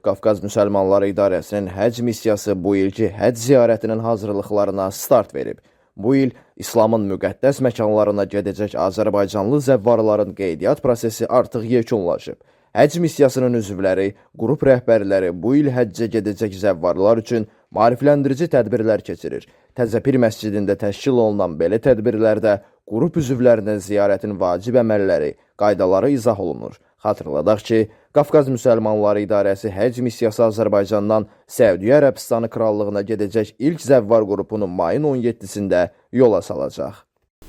Qafqaz Müsəlmanları İdarəsinin həcc missiyası bu ilki həcc ziyarətinin hazırlıqlarına start verib. Bu il İslamın müqəddəs məkanlarına gedəcək Azərbaycanlı zəvvarların qeydiyyat prosesi artıq yekunlaşıb. Həcc missiyasının üzvləri, qrup rəhbərləri bu il həccə gedəcək zəvvarlar üçün maarifləndirici tədbirlər keçirir. Təzəpir məscidində təşkil olunan belə tədbirlərdə qrup üzvlərinin ziyarətin vacib əməlləri, qaydaları izah olunur. Xatırladaq ki, Qafqaz Müsəlmanları İdarəsi həcc missiyası Azərbaycandan Səudiyyə Ərəbistanı Krallığına gedəcək ilk zəvvar qrupunu mayın 17-sində yola salacaq.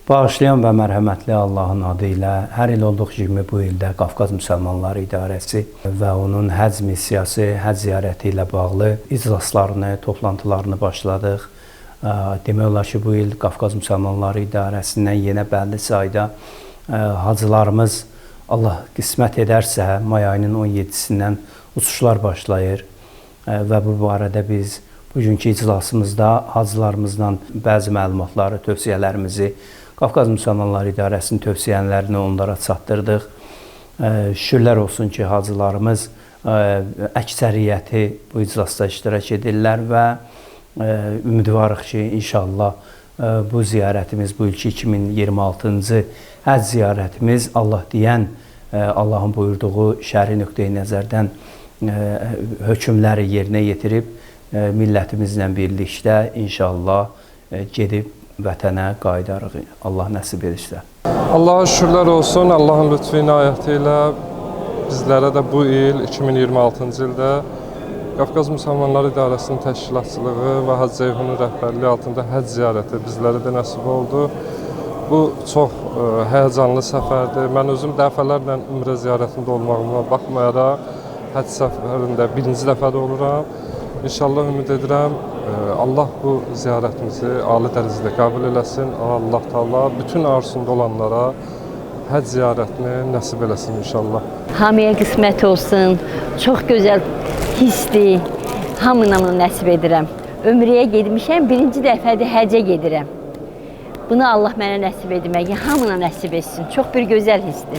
Bağışlayan və mərhəmətli Allahın adı ilə hər il olduğu kimi bu ildə Qafqaz Müsəlmanları İdarəsi və onun həcc missiyası, həcc ziyarəti ilə bağlı iclaslarını, toplantılarını başladıq. Demək olar ki, bu il Qafqaz Müsəlmanları İdarəsindən yenə bəlli sayda hacılarımız Allah qismət edərsə, may ayının 17-sindən uçuşlar başlayır və bu barədə biz bugünkü iclasımızda hacılarımızdan bəzi məlumatları, tövsiyələrimizi Qafqaz Müsəlmanları İdarəsinin tövsiyələrini onlara çatdırdıq. Şükürlər olsun ki, hacılarımız əksəriyyəti bu iclasda iştirak edirlər və ümidvarıq ki, inşallah bu ziyarətimiz, bu ilki 2026-cı həcc ziyarətimiz Allah deyən, Allahın buyurduğu şəri nöqteyi nəzərdən hökmləri yerinə yetirib, millətimizlə birlikdə inşallah gedib vətənə qayıdarıq. Allah nəsib edirsə. Allaha şükürlər olsun, Allahın lütfü inayəti ilə bizlərə də bu il 2026-cı ildə Qafqaz Müsəlmanları İdarəsinin təşkilatçılığı və Hacı Ceyhunun rəhbərliyi altında həcc ziyarəti bizlərə də nəsib oldu. Bu çox həyəcanlı səfərdir. Mən özüm dəfələrlə ümrə ziyarətində olmağıma baxmayaraq, həcc səfərində birinci dəfədə oluram. İnşallah ümid edirəm, Allah bu ziyarətimizi ali dərəcədə qəbul eləsin. Allah Taala bütün arzusunda olanlara həcc ziyarətini nəsib eləsin inşallah. Hamıya qismət olsun, çox gözəl hissdir, hamına nəsib edirəm. Ömrəyə getmişəm, birinci dəfədir həccə gedirəm. Bunu Allah mənə nəsib etməyi, hamına nəsib etsin. Çox bir gözəl hissdir.